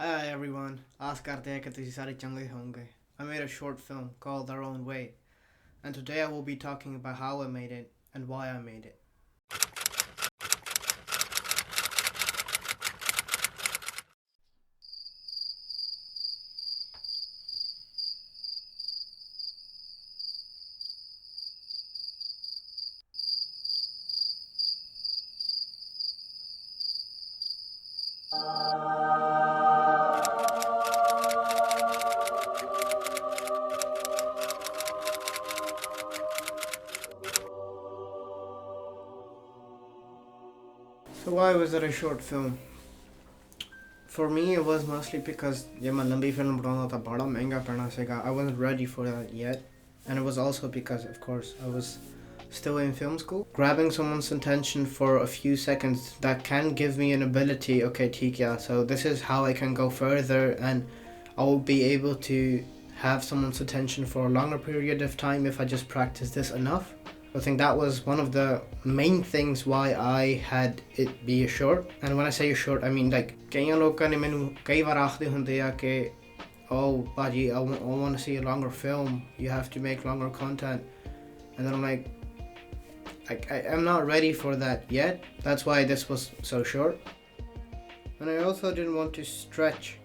Hi everyone, आस करते हैं कि तुझे सारे चंगे होंगे. I made a short film called Their Own Way, and today I will be talking about how I made it and why I made it. So why was it a short film? For me, it was mostly because ये मैं लंबी film बनाना था बड़ा महंगा पड़ना सीगा. I wasn't ready for that yet, and it was also because, of course, I was still in film school. Grabbing someone's attention for a few seconds that can give me an ability. Okay, ठीक है. So this is how I can go further, and I will be able to have someone's attention for a longer period of time if I just practice this enough. I think that was one of the main things why I had it be a short. And when I say a short, I mean like ਕਈਆਂ ਲੋਕਾਂ ਨੇ ਮੈਨੂੰ ਕਈ ਵਾਰ ਆਖਦੇ ਹੁੰਦੇ ਆ ਕਿ oh Baji, I want to see a longer film, you have to make longer content. And then I'm like I'm not ready for that yet. That's why this was so short. And I also didn't want to stretch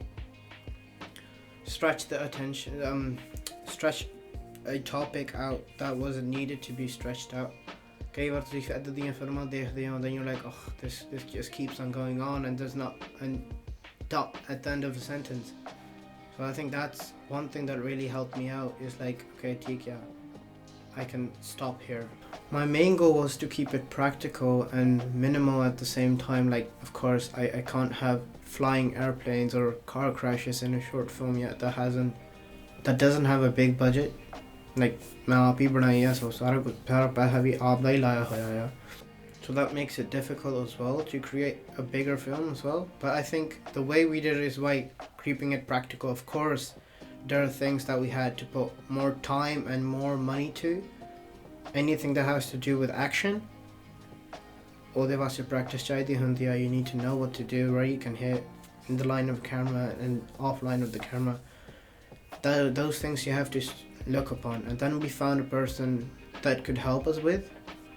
the attention, stretch a topic out that wasn't needed to be stretched out. कई बार तुझे ऐसे दियां फिल्मां देखदे हो, then you're like, oh, this just keeps on going on and there's not a dot at the end of a sentence. So I think that's one thing that really helped me out, is like, okay, ठीक है, I can stop here. My main goal was to keep it practical and minimal at the same time. Like, of course, I can't have flying airplanes or car crashes in a short film yet that doesn't have a big budget. Like, मैं आप ही बनाई है, so सारा पैसा भी आपदा ही लाया होया है. So that makes it difficult as well to create a bigger film as well. But I think the way we did it is by keeping it practical. Of course, there are things that we had to put more time and more money to. Anything that has to do with action, ਉਹਦੇ ਵਾਸਤੇ practice ਚਾਹੀਦੀ ਹੁੰਦੀ ਹੈ. You need to know what to do, where you can hit in the line of camera and offline of the camera. Those things you have to look upon. And then we found a person that could help us with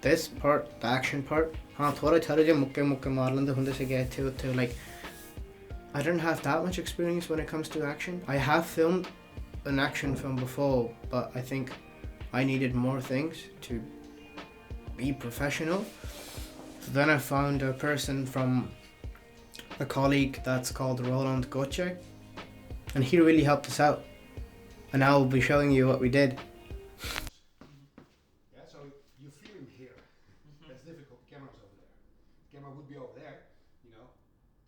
this part, the action part. हाँ थोड़े थोड़े जे मुक्के मार लेंदे ਹੁੰਦੇ ਸੀਗੇ ਇੱਥੇ ਉੱਥੇ. Like, I didn't have that much experience when it comes to action. I have filmed an action film before, but I think I needed more things to be professional. So then I found a person from a colleague that's called Roland Goche, and he really helped us out. And I will be showing you what we did. Yeah, so you film here. That's difficult. The camera's over there. The camera would be over there, you know,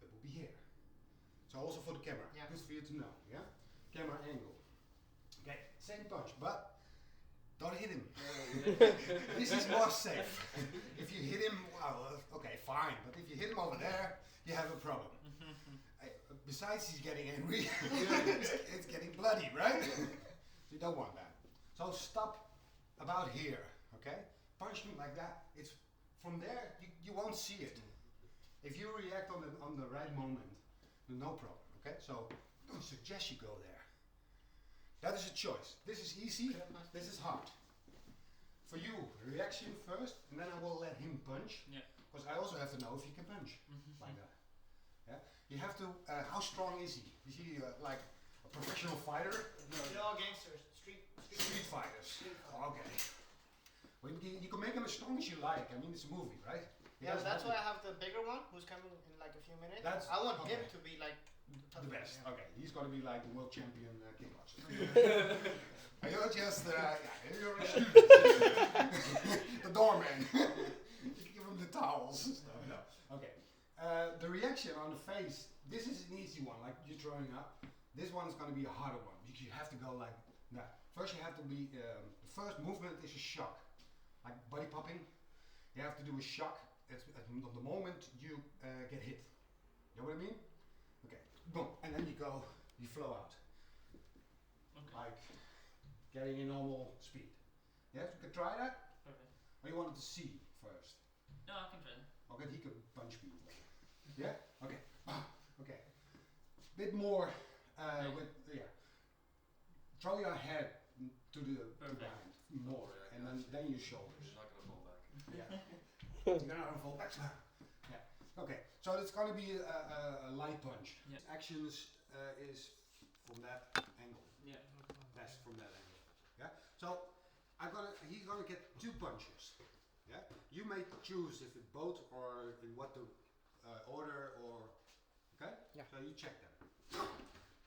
that would be here. So also for the camera, good for you to know, yeah? Camera angle. Okay, same punch, but don't hit him. This is more safe. If you hit him, well, okay, fine. But if you hit him over there, you have a problem. Besides, he's getting angry. It's getting bloody, right? So you don't want that. So stop about here, okay? Punch him like that. It's from there. You won't see it. If you react on the right moment, no problem. Okay? So I don't suggest you go there. That is a choice. This is easy. This is hard. For you, reaction first, and then I will let him punch. Yeah. Because I also have to know if he can punch like that. Yeah. You have to. How strong is he? Is he like a professional fighter? No, they're all gangsters. Street fighters. Okay. Well, you can make him as strong as you like. I mean, it's a movie, right? Yeah, that's why I have the bigger one who's coming in like a few minutes. I want him to be like the best. Yeah. Okay, he's going to be like the world champion kickboxer. You're just you're a student. The doorman. You give him the towels and stuff. No. Okay. The reaction on the face, this is an easy one, like you're throwing up. This one is going to be a harder one. You have to go like that. First you have to be, the first movement is a shock. Like body popping. You have to do a shock at the moment you get hit. You know what I mean? Okay, boom. And then you flow out. Okay. Like getting a normal speed. Yeah, you can try that? Okay. Or you wanted to see first? No, I can try that. Okay, he could punch me. Yeah? Okay. Okay. bit more with throw your head to the behind more, and then your shoulders. You're not gonna fall back. Yeah. You're gonna fall back. Yeah. Okay. So it's gonna be a light punch. Yeah. Actions is from that angle. Yeah. That's from that angle. Yeah. So he's gonna get 2 punches. Yeah. You may choose if it both or in what the order or okay. Yeah. So you check them.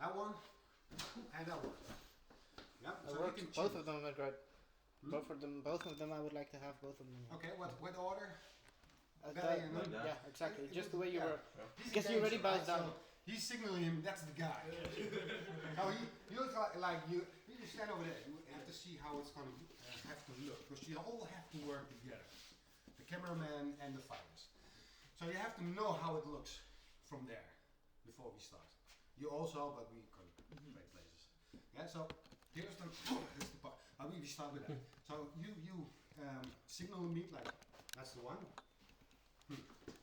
That one and that one. Yeah. So works. you can Both choose. of them are good. Both of them. I would like to have both of them. Okay. What order? Like that. Yeah, exactly. Just the way you were. He's Guess a you already gangster, bowed down. So he's signaling him. That's the guy. Now he looks like you. You just stand over there. You have to see how it's going to have to look because you all have to work together. The cameraman and the fighters. So you have to know how it looks from there before we start. You also, but we can trade places. Yeah. So here's the part. We start with that. So you signal me like that's the one.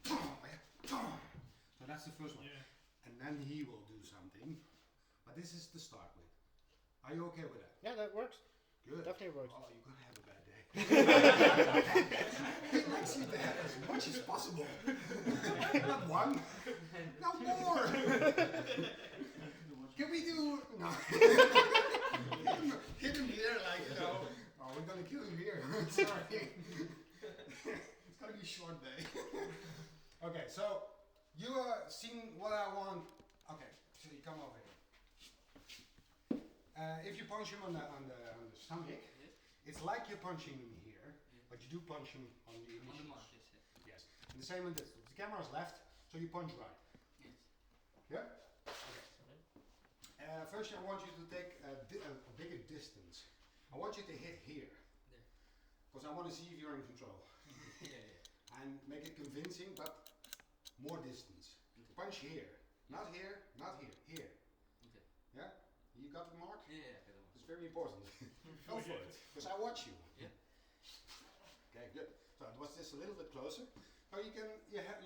So that's the first one. Yeah. And then he will do something. But this is to start with. Are you okay with that? Yeah, that works. Good. Definitely works. Oh, you're gonna have a bad day. He likes you to have as much as possible. Not one. No more. Can we do no. hit him here like oh, we're gonna kill him here. Sorry. It's gonna be a short day. Okay, so you seen what I want. Okay, so you come over here. If you punch him on the stomach, it's like you're punching him here, but you do punch him on the initials. Yes. And the same with this. The camera is left, so you punch right. Yes. Yeah. Okay. First, I want you to take a bigger distance. I want you to hit here, because I want to see if you're in control. And make it convincing, but more distance. Okay. Punch here, not here, not here, here. Okay. Yeah? You got the mark? Yeah, I got the mark. It's very important. Go for it, because I watch you. Yeah. Okay, good. So it was just a little bit closer. So you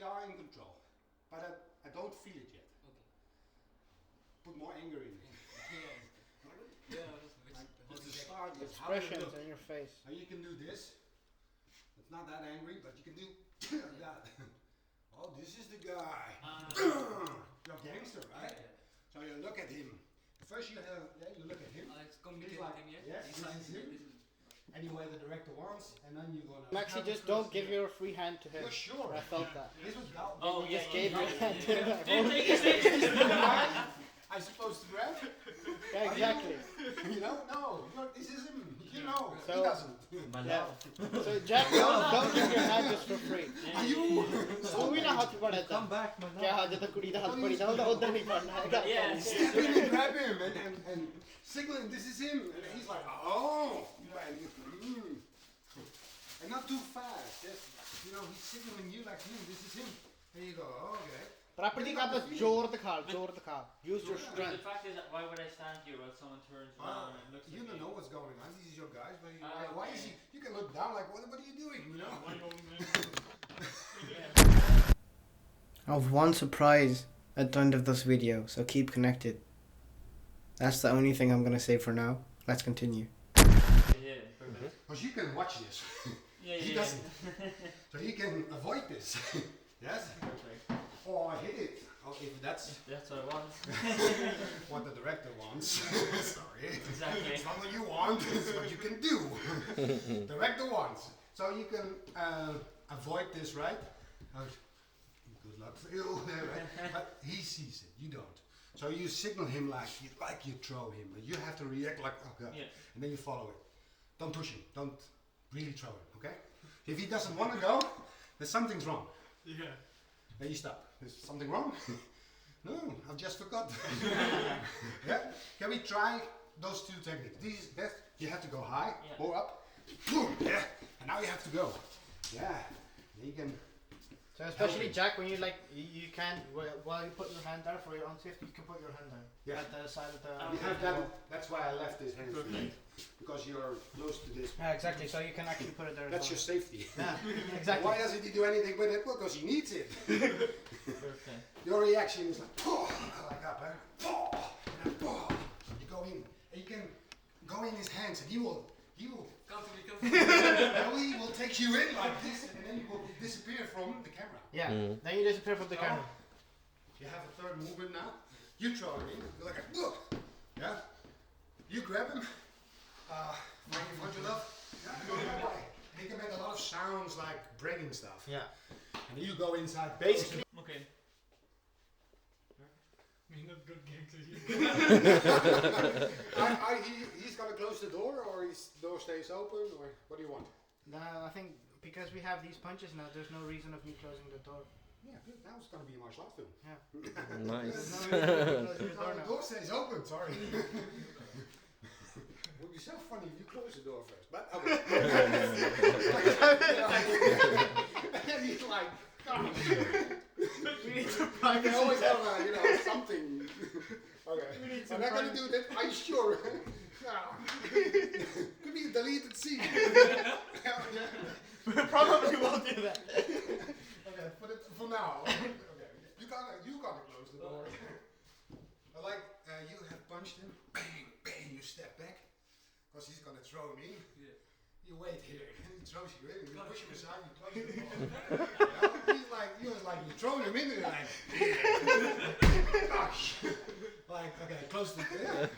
are in control, but I don't feel it yet. Okay. Put more anger in it. It's the start. Expressions on your face. Now you can do this. It's not that angry, but you can do that. Oh, this is the guy. You're a gangster, right? Yeah. So you look at him. First you look at him. It's coming He's like, him, yeah? yes, this is him. Anyway, the director wants, and then you're gonna. Maxi, just don't give your free hand to him. You're sure. I felt that. This was You just gave your hand to him. I'm supposed to grab? Yeah, exactly. You know? No, this is him. You know. So, he doesn't. My Yeah. love. So Jack, don't give your hand just for free. Are you? So we know how to put it. Come back, my love. क्या हाथ जब कुड़ी दा हाथ पड़ी था उधर उधर नहीं पड़ना है. Yeah. Step in and grab him and signal him, this is him. And he's like, oh. And not too fast. Just, he's signaling you like, this is him. There you go. Okay. Property का बस जोर दिखा use your The strength. fact is that why would I stand here while someone turns around and looks at me? You don't know what's going on. These are your guys. But why is he? You can look down like, what are you doing? You know? I have one surprise at the end of this video, so keep connected. That's the only thing I'm gonna say for now. Let's continue. Yeah, perfect. Because you can watch this. Yeah, He doesn't. So he can avoid this. Yes? Perfect. Or hit it. Oh, if that's That's what I want. what the director wants. Sorry. Exactly. It's not what you want, it's what you can do. Director wants. So you can avoid this, right? Good luck for you. Right? But he sees it, you don't. So you signal him like you throw him. But you have to react like, oh God. Yeah. And then you follow it. Don't push him. Don't really throw him, okay? If he doesn't want to go, then something's wrong. Yeah. Then you stop. Is something wrong? No, I've just forgot. Yeah? Can we try those two techniques? You have to go high, Yeah. or up. Boom, yeah. And now you have to go. Yeah. Then you can So especially Jack, when you like, you can't, while you put your hand there for your own safety, you can put your hand there. Yeah. At the side of the... We have that, that's why I left this hand free. Because you're close to this. Yeah, exactly, so you can actually put it there. That's your safety. Yeah, exactly. Why doesn't he do anything with it? Well, because he needs it. Okay. Your reaction is like, oh, like that, huh? Oh, and then, oh. You go in, and you can go in his hands, and he will Come to me. he will take you in like this, and then you will disappear from the camera. Yeah, then you disappear from the camera. You have a third movement now. You throw him in, you're like, look, yeah. You grab him, find in front of your love, and he can make a lot of sounds like breaking stuff. Yeah. And then you go inside, basically. Okay. Not good gigs. He's gonna close the door, or his door stays open, or what do you want? No, I think because we have these punches now, there's no reason of me closing the door. Yeah, good. Now it's gonna be a martial arts film. Yeah. Nice. There's no reason of me closing the door The now. door stays open, sorry. It would be so funny if you close the door first, but okay. And he's like, We need to I practice. can always have something. Okay. I'm not gonna do that, are you sure? Could be a deleted scene. We probably won't do that. Okay, for now. Okay. You gotta close the door. Like you have punched him, bang, bang, you step back, because he's gonna throw him in. Yeah. You wait here, he throws you in, you push him aside, you close the door. He was like, you throw him in, and you're like, gosh. Like, okay, close the door.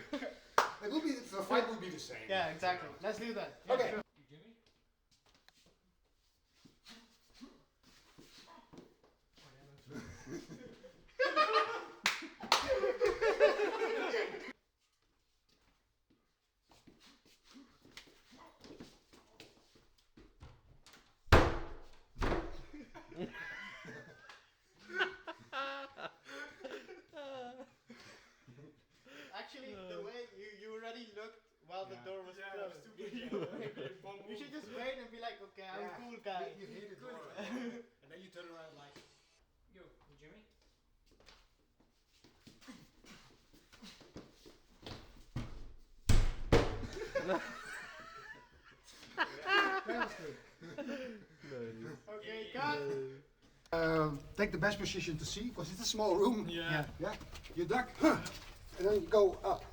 It will be, the fight will be the same. Yeah, exactly. Let's do that. Okay. Sure. Jimmy? Actually, the way you already looked while the door was closed. You should just wait and be like, okay, I'm a cool guy. You hit the door, and then you turn around like, Yo, Jimmy. Okay, cut. take the best position to see, because it's a small room. Yeah. Yeah. You duck, and then you go up.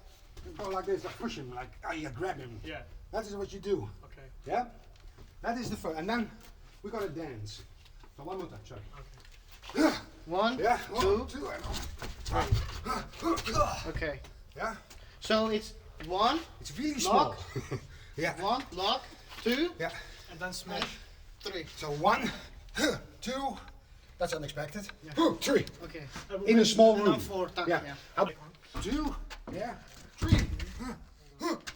You go like this, like push him, like you grab him. Yeah. That is what you do. Okay. Yeah. That is the first, and then we're gonna dance. So one more time, sorry. Okay. One, Yeah. two. One, two, and Okay. yeah. So it's one, It's really Lock. small. Yeah. one, lock, two, Yeah. And then smash. three. So one, two. That's unexpected. Three. Okay. In a small And room. then four times. Yeah. Yeah. Up. Two. Yeah. Three.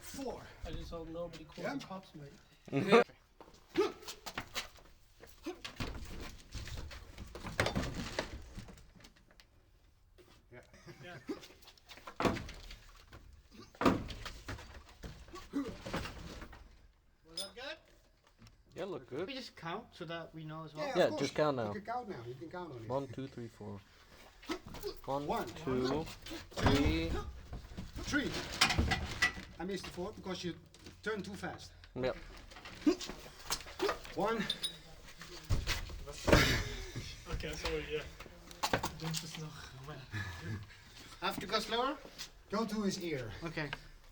Four. I just hope nobody calls Yeah. the cops, mate. Yeah. Yeah. Was that good? Yeah, look good. We just count so that we know as well. Yeah, of course. just count now. You can count now. You can count on it. 1, 2, 3, 4. 1, One. 2, 3. Three. I missed the fourth because you turned too fast. Yep. One. Okay, sorry, yeah. Don't just nog. Have to go slower? Go to his ear. Okay.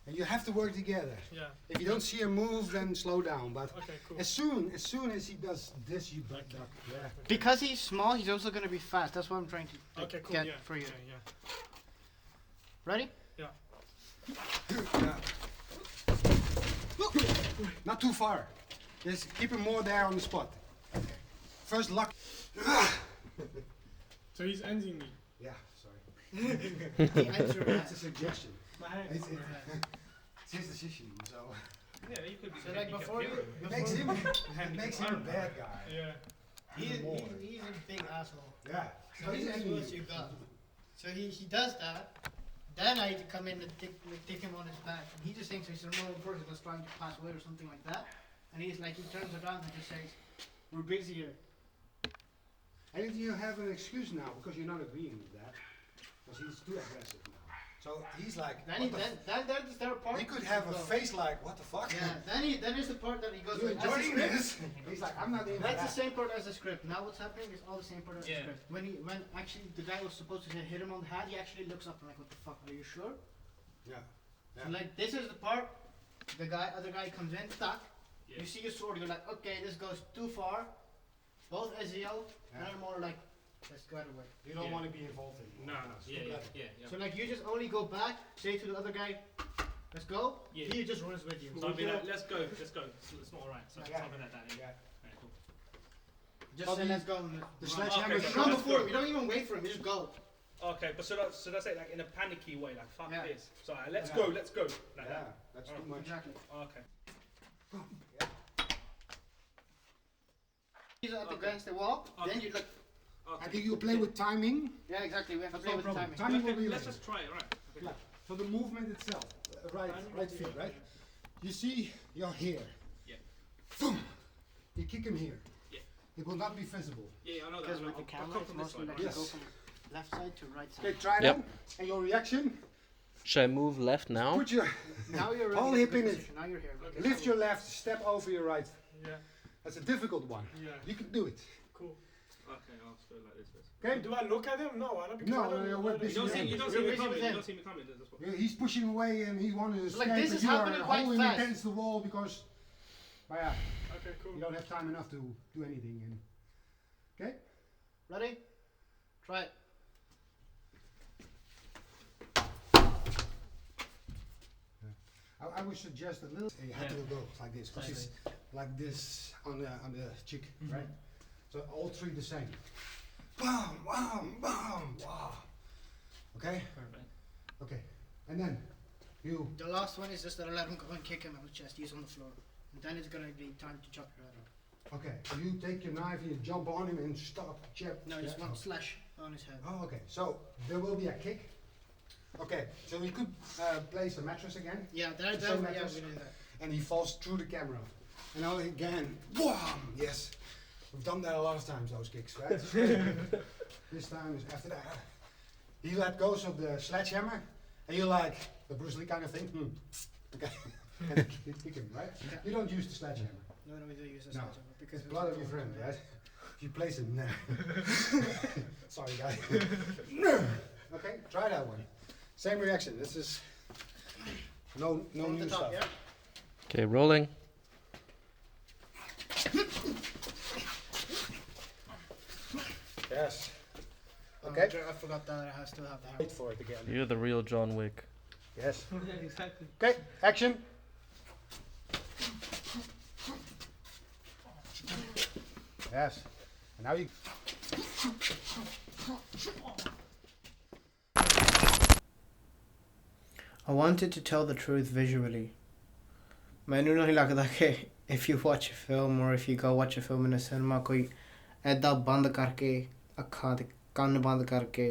And you have to work together. Yeah. If you don't see him move, then slow down. But Okay, cool. as soon as he does this, you duck. Yeah. Because he's small, he's also going to be fast. That's what I'm trying to Okay, cool. get Yeah. for you. Okay, yeah. Ready? Yeah. Yeah. Not too far. Just keep him more there on the spot. First luck. So he's ending me. Yeah, sorry. Answer That's a suggestion. My hand. It's his decision, so Yeah, you could be. So like before you... it makes him a bad guy. Yeah. He's more. a big asshole. Yeah. So this is what you got. So he does that. Then I come in and take him on his back. And he just thinks he's a normal person that's trying to pass away or something like that. And he's like, he turns around and just says, we're busy here. And you have an excuse now because you're not agreeing with that. Because he's too aggressive now. So he's like, Then that's the third part. he could have a face like, what the fuck? Yeah, then is the part that he goes You're like, "That's the enjoying script." this? He's like, I'm not in That's the that. same part as the script. Now what's happening is all the same part as the Yeah. script. When actually the guy was supposed to hit him on the head, he actually looks up and like, what the fuck, are you sure? Yeah. So like this is the part, other guy comes in, stuck. Yeah. You see your sword, you're like, okay, this goes too far. Both Ezio and I'm more like, let's go away. You don't Yeah. want to be involved in it. No, no, yeah. So like you just only go back, say to the other guy, let's go. Yeah. He just runs with you. So I'd be like, let's go. It's not alright. So Yeah. something like that. Yeah. Alright, cool. Just Oh, say the- let's go. The Right, sledgehammer. okay, You so don't let's before go. him. You don't even wait for him. You just go. Okay, but so that's it, like in a panicky way, like fuck Yeah. this. So let's Yeah. go, like Yeah, that. that's Oh. too much. Exactly. Okay. He's at Okay. against the wall. Okay. Then you like, I Okay. think you play with timing. yeah, exactly. We have to That's play no with the problem. timing. Timing will be Let's later. just try it, right? Okay. Yeah. So the movement itself, right feet, right? You see, you're here. Yeah. Boom. You kick him here. Yeah. It will not be visible. Yeah, I know that. Because with I'll the come camera, it's from this mostly side, like right? you Yes. go from left side to right Okay, side. try Yep. that. And your reaction, Should I move left now? put your, Now you're Whole in a hip good in it. position. Now you're here. Okay. lift your left, step over your right. Yeah. That's a difficult one. Yeah. You can do it. Cool. Okay, I'll go like this first. Okay? Do I look at him? No, I don't. No, no, no, we're You busy. don't see, Yeah. you don't see We're me busy coming. with You him. don't see me coming. That's what. Yeah, he's pushing away and he wanted to Like, escape, this but is you are happening quite holding fast. against the wall because, but yeah, Okay, cool. you don't have time enough to do anything. And, okay? Ready? Try it. I would suggest a little. You have to go like this because it's like this on the cheek, right? So all three the same. Bam, bam, bam, wow. Okay, Perfect. okay, and then you. The last one is just that I let him go and kick him on the chest. He's on the floor. And then it's gonna be time to chop your head off. Okay, so you take your knife and you jump on him and stop, jab. No, just yeah. one slash on his head. Oh, okay. So there will be a kick. Okay, so we could place a mattress again, Yeah, The that same yeah, mattress? we did that. and he falls through the camera. And now again, wham! Yes, we've done that a lot of times. Those kicks, right? This time is after that. He let go of the sledgehammer, and you like the Bruce Lee kind of thing. Okay, and you kick him, right? Yeah. You don't use the sledgehammer. No, we do use this No, sledgehammer because It's blood of your friend, right? If you place him there. Sorry, guys. Okay, try that one. Same reaction. This is no From the new top, stuff. yeah? Okay, rolling. Yes. Oh, Okay. I forgot that I still have the hammer. Wait for it again. You're the real John Wick. Yes. Yeah, exactly. Okay. Action. Yes. And now you. I wanted to tell the truth visually. ਮੈਨੂੰ ਨਹੀਂ ਲੱਗਦਾ ਕਿ if you watch a film or if you go watch a film in a cinema ਕੋਈ ਐਦਾਂ ਬੰਦ ਕਰਕੇ ਅੱਖਾਂ ਤੇ ਕੰਨ ਬੰਦ ਕਰਕੇ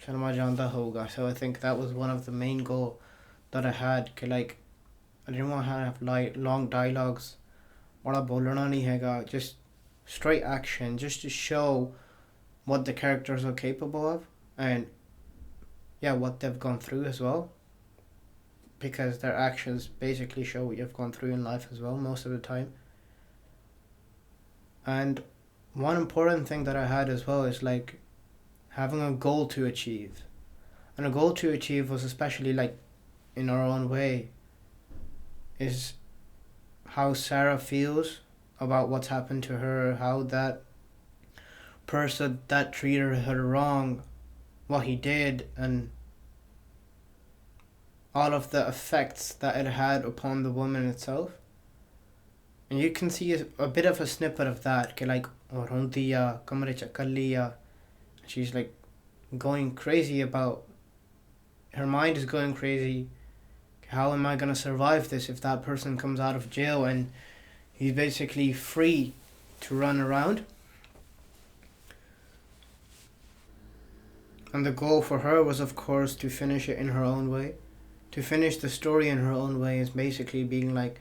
cinema ਜਾਂਦਾ ਹੋਊਗਾ. So I think that was one of the main goal that I had ਕਿ like I didn't want to have like long dialogues ਬੜਾ ਬੋਲਣਾ ਨਹੀਂ ਹੈਗਾ, just straight action just to show what the characters are capable of and yeah what they've gone through as well, because their actions basically show what you've gone through in life as well most of the time. And one important thing that I had as well is like having a goal to achieve, and a goal to achieve was especially like in our own way is how Sarah feels about what's happened to her, how that person that treated her wrong, what he did, and all of the effects that it had upon the woman itself. And you can see a bit of a snippet of that, like she's like going crazy about, her mind is going crazy. How am I going to survive this if that person comes out of jail and he's basically free to run around? And the goal for her was, of course, to finish it in her own way. To finish the story in her own way is basically being like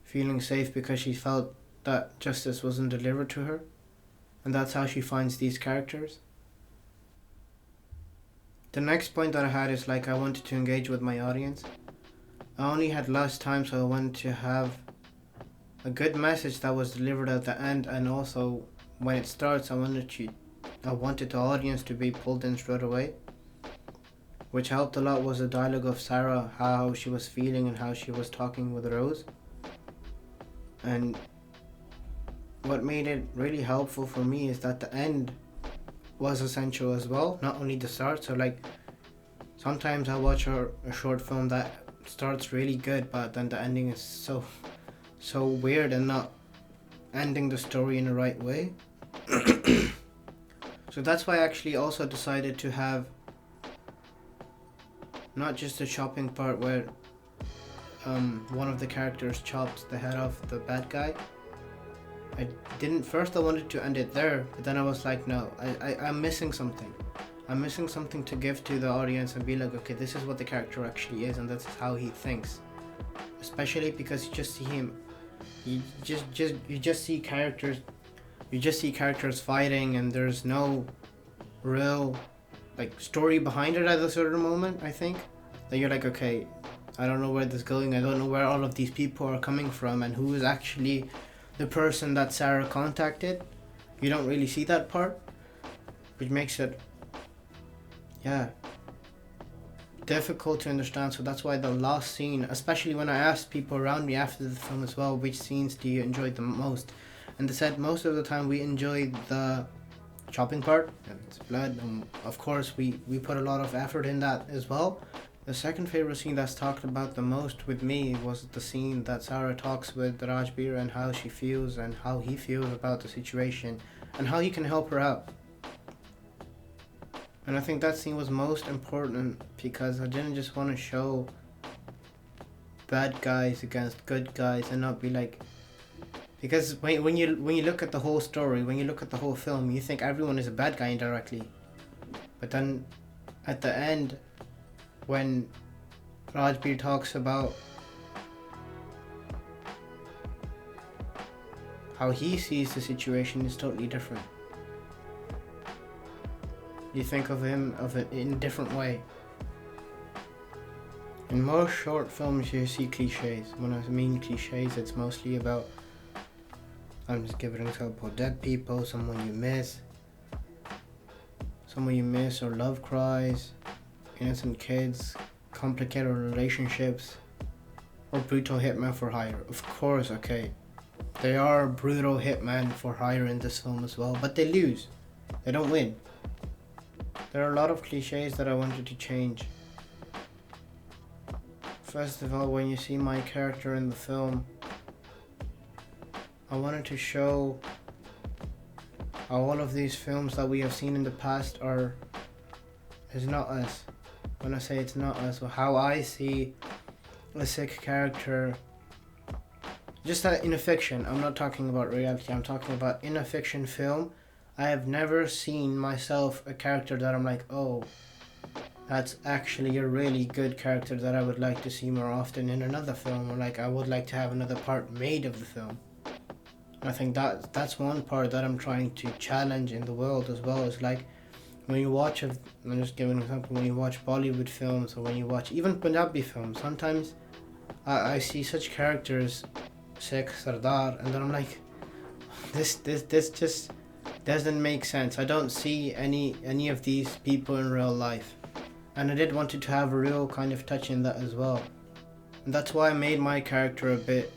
feeling safe because she felt that justice wasn't delivered to her. and that's how she finds these characters. The next point that I had is like I wanted to engage with my audience. I only had less time, so I wanted to have a good message that was delivered at the end, and also when it starts I wanted the audience to be pulled in straight away. Which helped a lot was the dialogue of Sarah, how she was feeling and how she was talking with Rose. And what made it really helpful for me is that the end was essential as well, not only the start. So like sometimes I watch a short film that starts really good, but then the ending is so weird and not ending the story in the right way. So that's why I actually also decided to have not just the chopping part where one of the characters chopped the head off the bad guy. I wanted to end it there, but then I was like, no, I'm missing something. I'm missing something to give to the audience and be like, okay, this is what the character actually is, and that's how he thinks. Especially because you just see him, you just see characters fighting, and there's no real like story behind it at a certain moment. I think that you're like, okay, I don't know where this is going. I don't know where all of these people are coming from and who is actually the person that Sarah contacted. You don't really see that part, which makes it difficult to understand. So that's why the last scene, especially when I asked people around me after the film as well, which scenes do you enjoy the most, and they said most of the time we enjoyed the chopping part and it's blood, and of course we put a lot of effort in that as well. The second favorite scene that's talked about the most with me was the scene that Sarah talks with Rajbir and how she feels and how he feels about the situation and how he can help her out. And I think that scene was most important because I didn't just want to show bad guys against good guys and not be like, because when you look at the whole story, when you look at the whole film, you think everyone is a bad guy indirectly. But then at the end, when Rajbir talks about how he sees the situation is totally different. You think of him in a different way. In most short films you see clichés. When I mean clichés, it's mostly about, I'm just giving an example, dead people, someone you miss or love cries, innocent kids, complicated relationships, or brutal hitmen for hire. Of course, okay, they are brutal hitmen for hire in this film as well, but they lose. They don't win. There are a lot of clichés that I wanted to change. First of all, when you see my character in the film, I wanted to show how all of these films that we have seen in the past is not us. When I say it's not us, or how I see a sick character, just that in a fiction, I'm not talking about reality, I'm talking about in a fiction film, I have never seen myself a character that I'm like, oh, that's actually a really good character that I would like to see more often in another film, or like I would like to have another part made of the film. I think that's one part that I'm trying to challenge in the world as well, is like when you watch, I'm just giving an example, when you watch Bollywood films or when you watch even Panjabi films, sometimes I see such characters, Sikh, Sardar, and then I'm like, this just doesn't make sense. I don't see any of these people in real life. And I did want to have a real kind of touch in that as well. And that's why I made my character a bit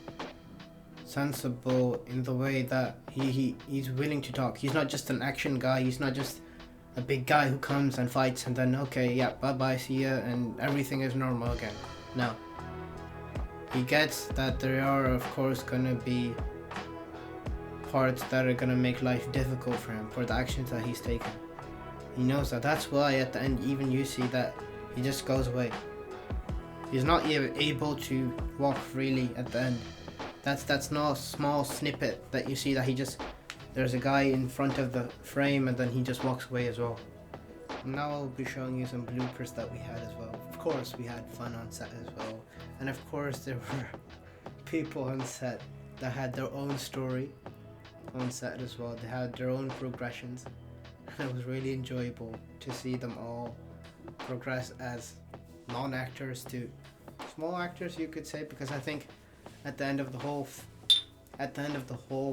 sensible in the way that he's willing to talk. He's not just an action guy, he's not just a big guy who comes and fights and then okay, yeah, bye bye, see ya, and everything is normal again. No. He gets that there are of course gonna be parts that are gonna make life difficult for him for the actions that he's taken. He knows that. That's why at the end even you see that he just goes away. He's not even able to walk freely at the end. That's not a small snippet that you see that there's a guy in front of the frame and then he just walks away as well. Now I'll be showing you some bloopers that we had as well. Of course we had fun on set as well. And of course there were people on set that had their own story. on set as well. They had their own progressions. And it was really enjoyable to see them all progress as non-actors to small actors, you could say, because I think at the end of the whole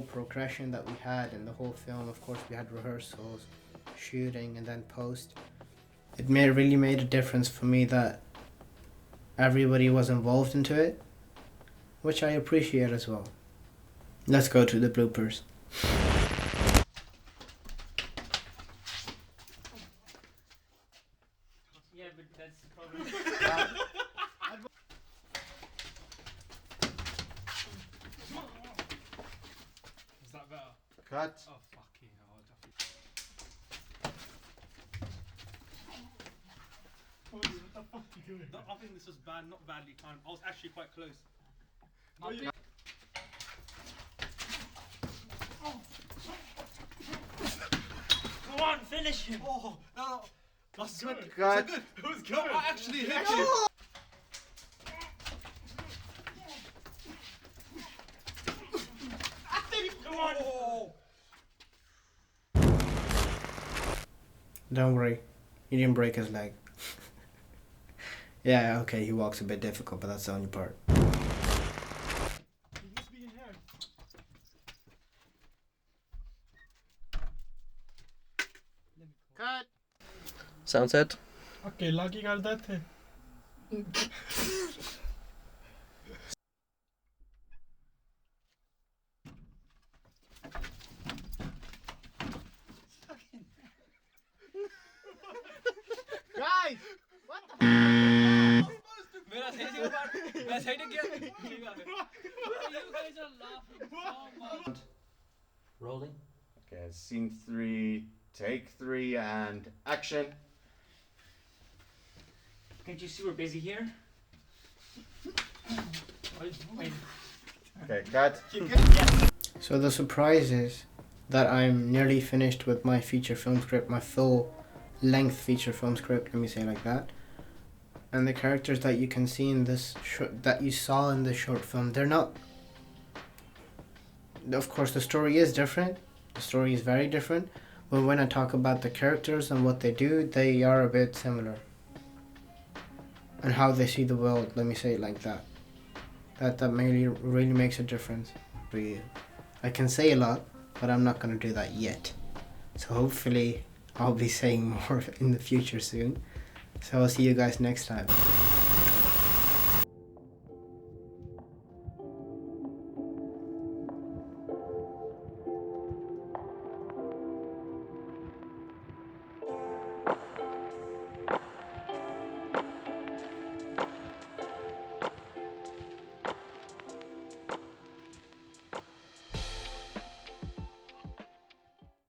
progression that we had in the whole film, of course we had rehearsals, shooting, and then post. It really made a difference for me that everybody was involved into it, which I appreciate as well. Let's go to the bloopers. Yeah, but that's the problem. Is that better? Cut. Oh, fucking hell. What the fuck are you doing? I think this was bad, not badly timed. I was actually quite close. Go on, finish him. Oh, no. That's good. Cut. Good. It was good. I actually hit No. you. Come on. Oh. Don't worry, he didn't break his leg. Yeah, okay, he walks a bit difficult, but that's the only part. He needs to be in here. Cut! Sound set? अकेला की करते थे Guys! What the मेरा सही से बात मैं सही नहीं किया You guys are laughing so much. Rolling. Okay, scene 3, take 3, and action. Can't you see we're busy here? Wait. Okay, cut. So the surprise is that I'm nearly finished with my feature film script, my full length feature film script, let me say it like that. And the characters that you can see in this that you saw in the short film, they're not, of course the story is different, the story is very different, but when I talk about the characters and what they do, they are a bit similar. And how they see the world, let me say it like that. That really makes a difference for you. I can say a lot, but I'm not going to do that yet. So hopefully I'll be saying more in the future soon. So I'll see you guys next time.